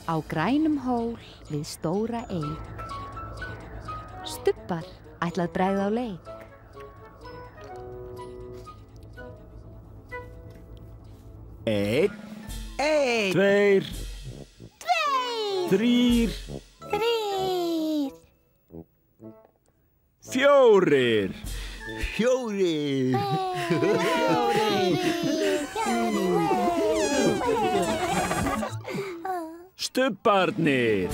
Á grænum hól við stóra eik. Stubbar ætlað bregða á leik. Einn, Einn, tveir, þrír, fjórir. fjórir. Stubbarnir.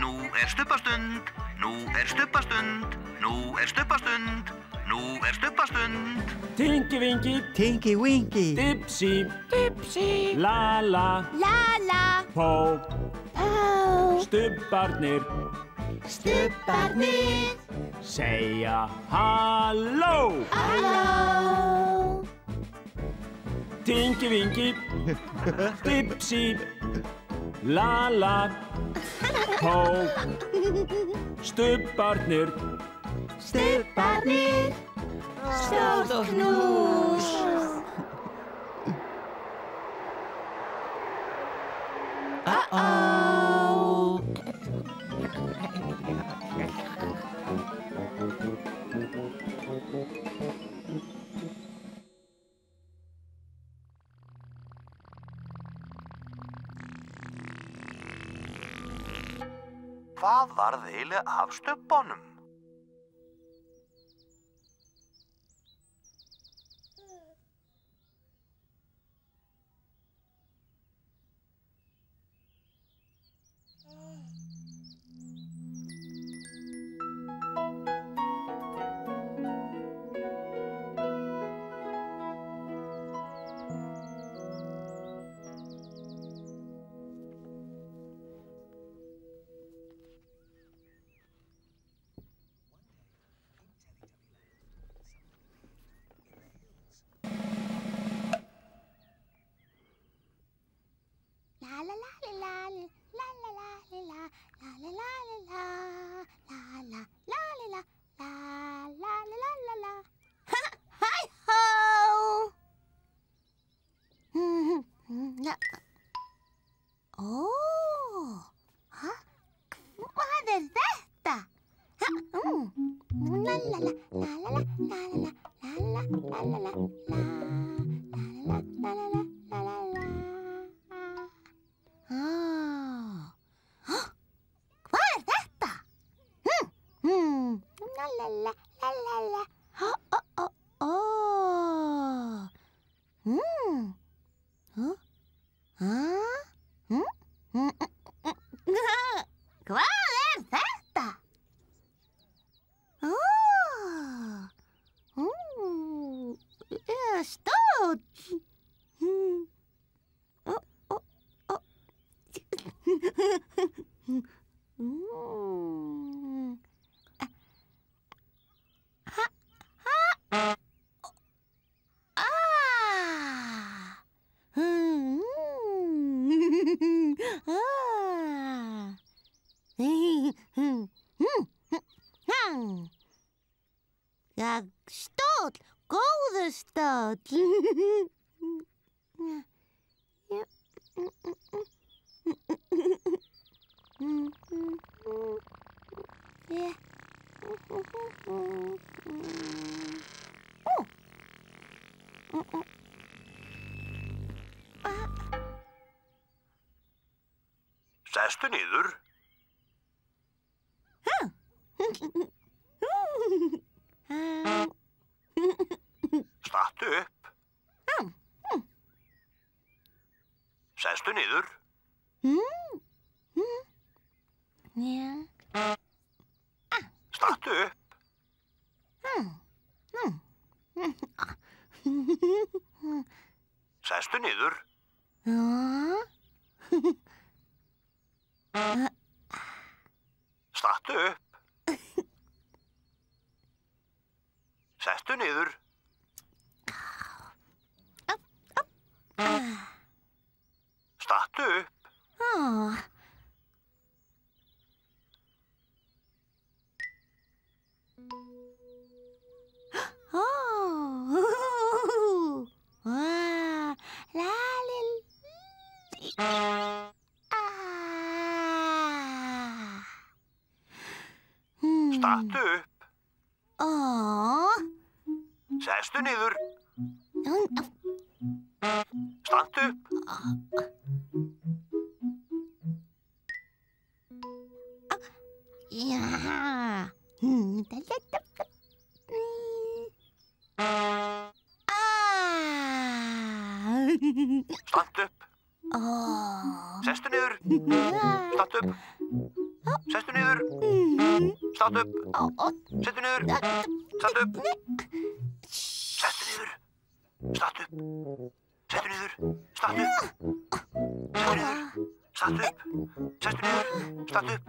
Nú er stubbastund, nú er stubbastund, nú er stubbastund, nú er stubbastund. Tingi vingi, Tingi wingi. dipsi, la-la, La-la, pó. pó, Stubbarnir stubbarnir, segja halló. halló. Tingi vingi, dipsi, la-la, pó. Stubbarnir Stubbarnir, stórt knús. Hvað varð eiginlega af stubbunum? Hvað er þetta? Hvað er þetta? Hvað er þetta? Stóll. Ja, stóll, góður stóll. Sestu niður. Stattu upp. Sestu niður. Stattu upp. Sestu niður. Stattu upp. Sestu niður. Stattu upp. Stattu upp. Ó. Sestu niður. Standu upp. Já. Standu upp. Ó. Sestu niður. Standu upp. Sestu niður. Standu upp. Sestu niður. Standu upp. Sestu niður. Standu upp. Sestu niður. Standu upp. Sestu niður. Standu upp. Sestu niður. Standu upp.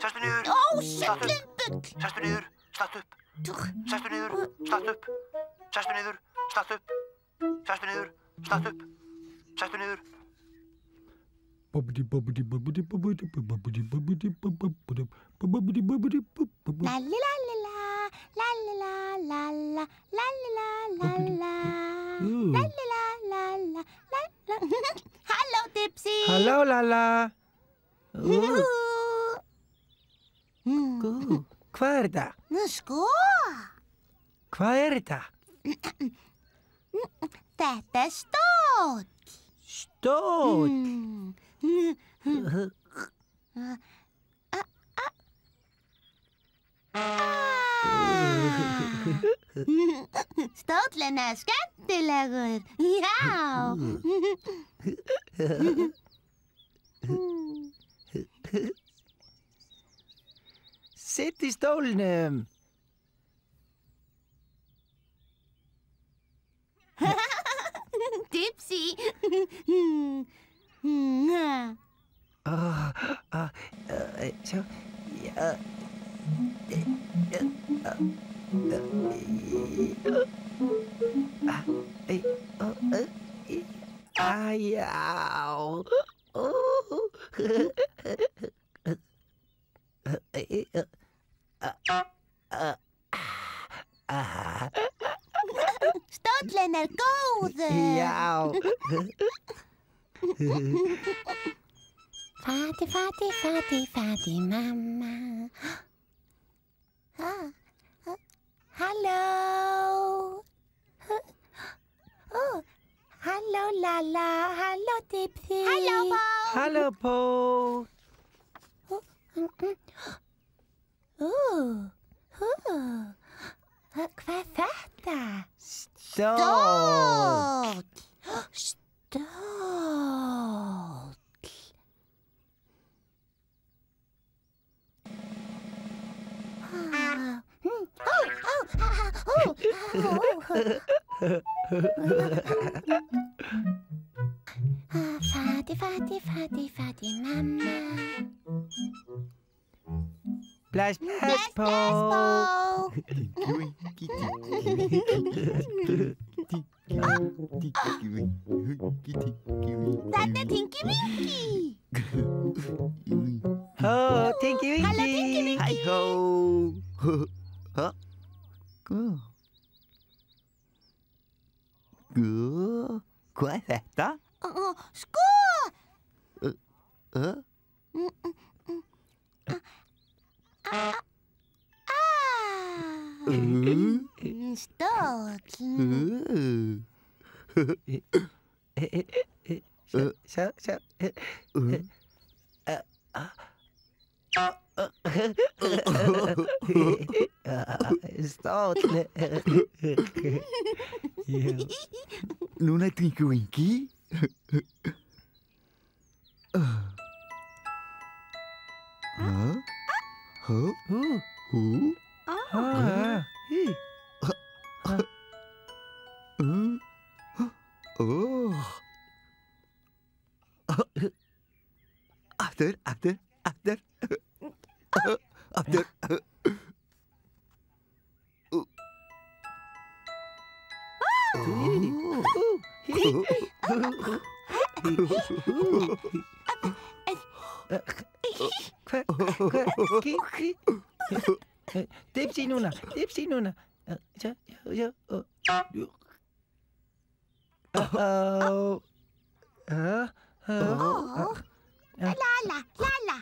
Sestu niður. Ó, söllimbull. Sestu niður. Standu upp. Sestu niður. Standu upp. Sestu niður. Standu upp. Sestu niður. Standu upp. Sestu niður. Lallilalila, lallilalala, lallilalala, lallilalala, lalla. Halló, Dipsy. Halló, Lalla. Hvað er þetta? Sko, Hvað er þetta? þetta er stóll. Stóll. Stóllinn er skemmtilegur. Já. Sitt í stólnum. Dipsy. Sjá. Stóllinn er góður. Já. Fati, fati, fati, fati, mamma. Halló. Halló, Lalla. Halló, Dipsy. Halló, Pó. Halló, Pó. Hvað er þetta? Stóll. Stóll. Fati, fati, fati, fati, mamma. Bless, bless, Pó. Þetta er Tinky Winky. Tinky Winky. Halló, Tinky Winky. Hæ, hó. Hvað er þetta? Sko! Stóll. Sjá. Stóll. Núna er Tinky Winky. Aftur. Dipsy núna. Lala, Lala.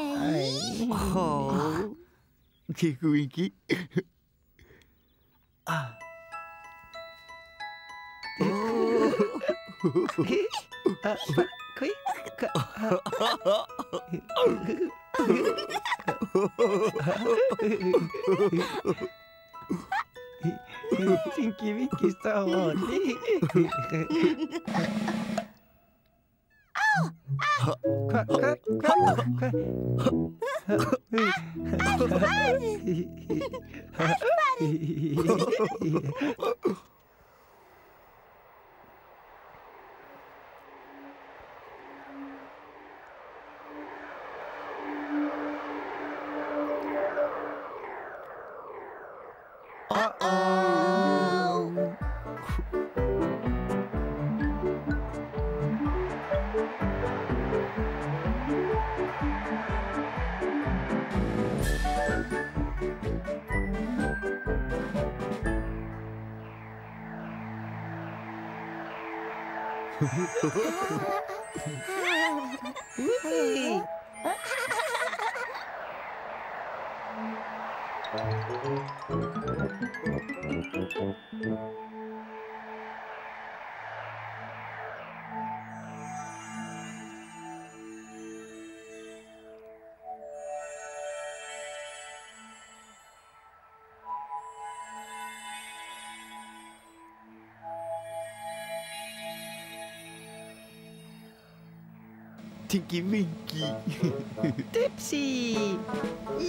Nej. Tinky Winky. Tinky Winky så rolig. Tinky Winky. Dipsy.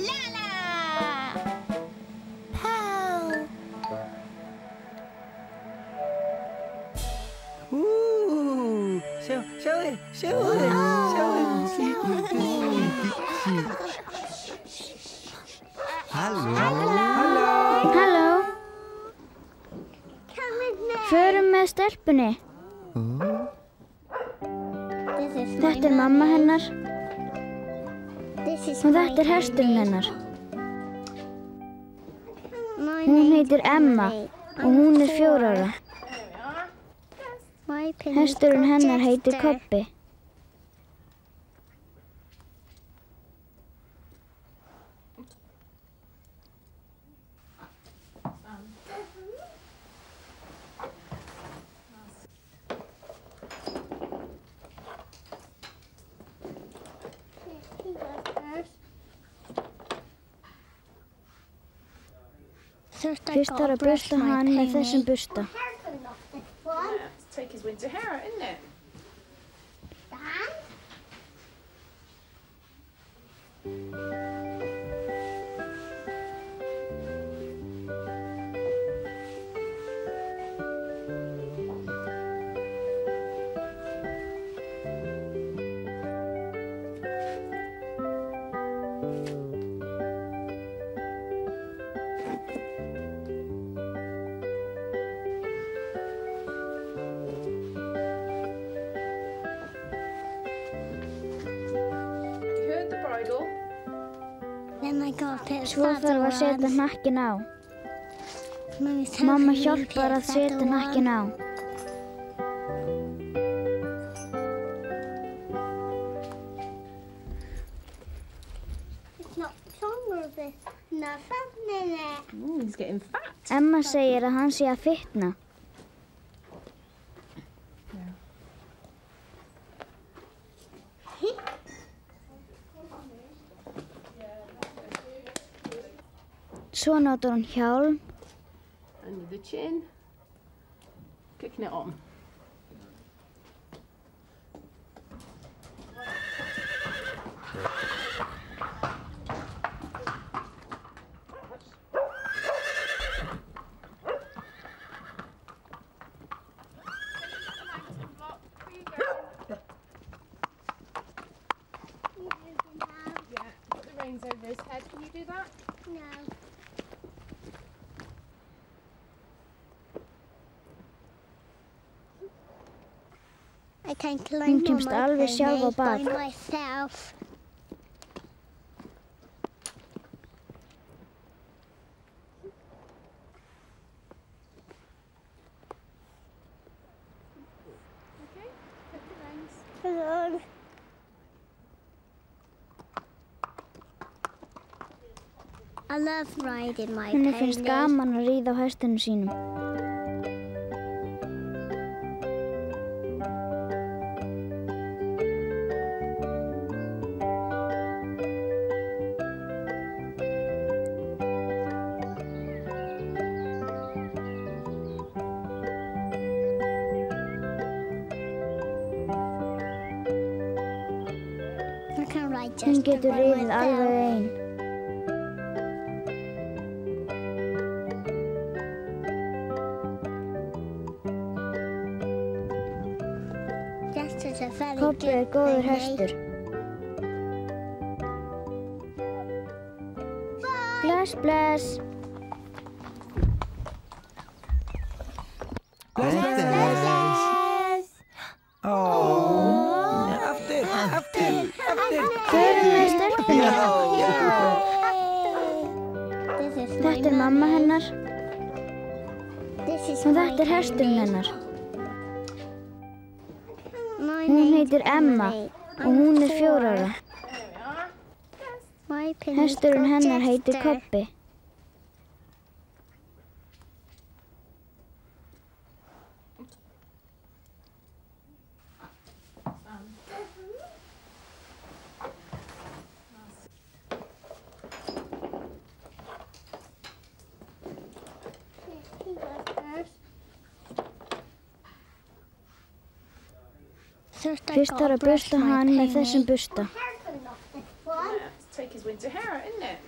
Lala. Pow. Sjå det. Halló. Förum með stelpunni. Þetta mamma hennar. Og þetta hesturinn hennar. Hún heitir Emma og hún 4 ára. Hesturinn hennar heitir Kobbi. Fyrst þarf að bursta hann með þessum bursta. Take his winter hair out, isn't it? Svo þarf að setja hnakkinn á. Mamma hjálpar að setja hnakkinn á. He's getting fat. Emma segir að hann sé að fitna. Svo notar hún hjálm. Under the chin. Kicking it on. Put the reins over his head. Can you do that? No. Hún kemst alveg sjálf á bak. I love riding my Henni finnst gaman að ríða á hestunum sínum. Hún getur riðið alveg ein. Kobbi góður hestur. Bless, bless. Aftur. Förum með stelpuna. Þetta mamma hennar. Og þetta hesturinn hennar. Hún heitir Emma og hún 4 ára. Hesturinn hennar heitir Kobbi. Fyrst þarf að bursta hann með þessum bursta. Take his winter hair out, isn't it?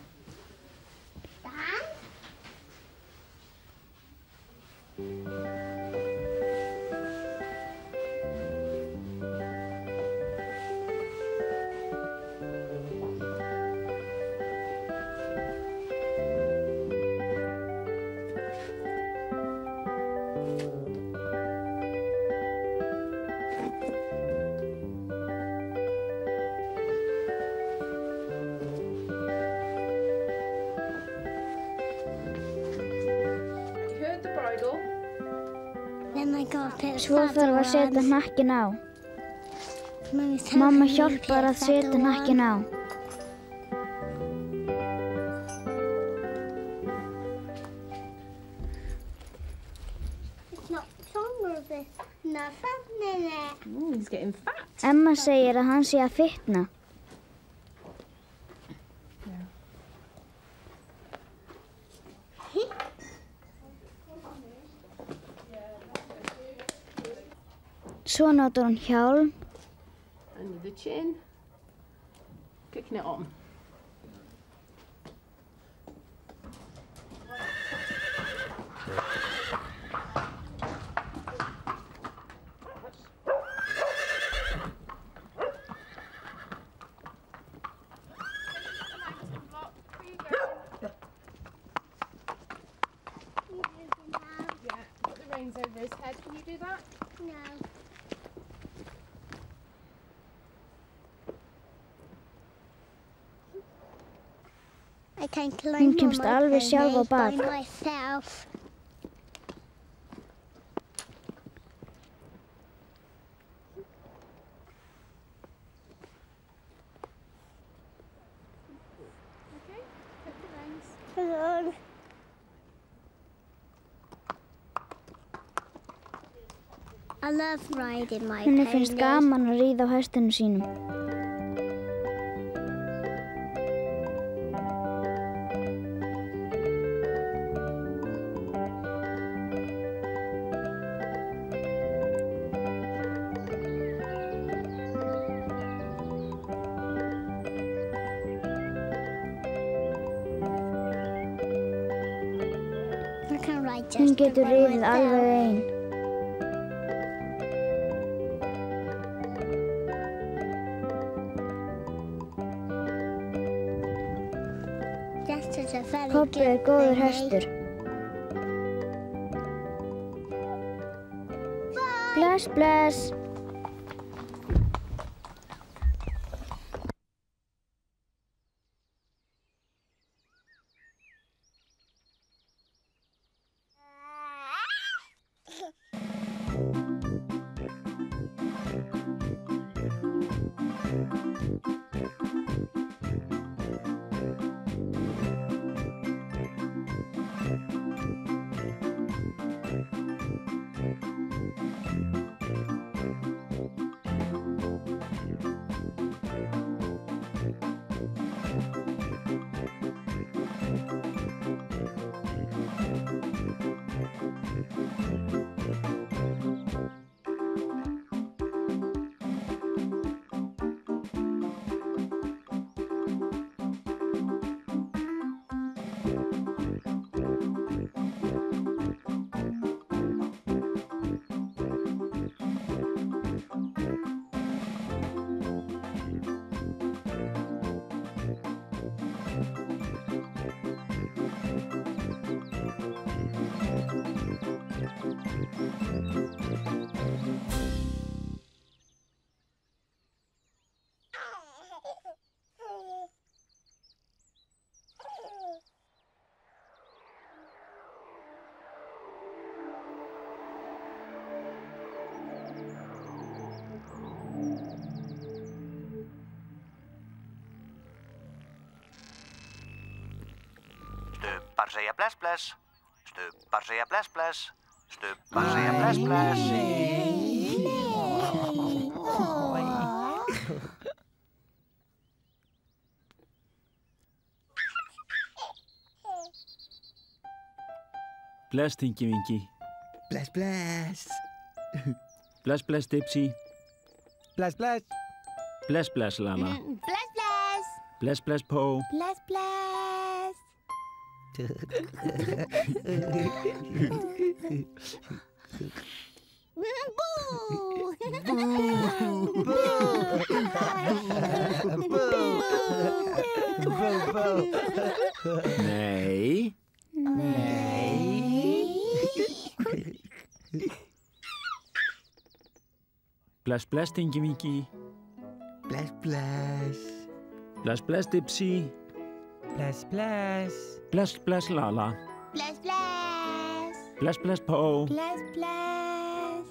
Svo þarf að setja hnakkinn á. Mamma hjálpar að setja hnakkinn á. He's getting fat. Emma segir að hann sé að fitna. Svo notar hún hjálm. Under the chin. Kicking it on. Put the reins over his head. Can you do that? No. Hún kemst alveg sjálf á bak. Henni finnst gaman að ríða á hestunum sínum. Hún getur riðið alveg ein. Kobbi góður hestur. Bless, bless. Stubbar segja bless, bless. Stubbar segja bless, bless. Stubbar segja bless, bless. Bless, Tinky Winky. Bless, bless. Bless, bless, Dipsy. Bless, bless. Bless, bless, Lala. Bless, bless. Bless, bless, Po. Bless, bless. Nei. Bless, bless, Tinky Winky. Bless, bless. Bless, bless, Dipsy. Bless, bless. Bless, bless, Lala. Bless, bless. Bless, bless, Po. Bless, bless.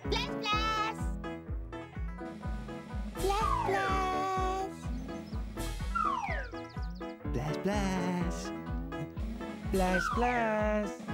Bless, bless. Bless, bless. Bless, bless. Bless, bless.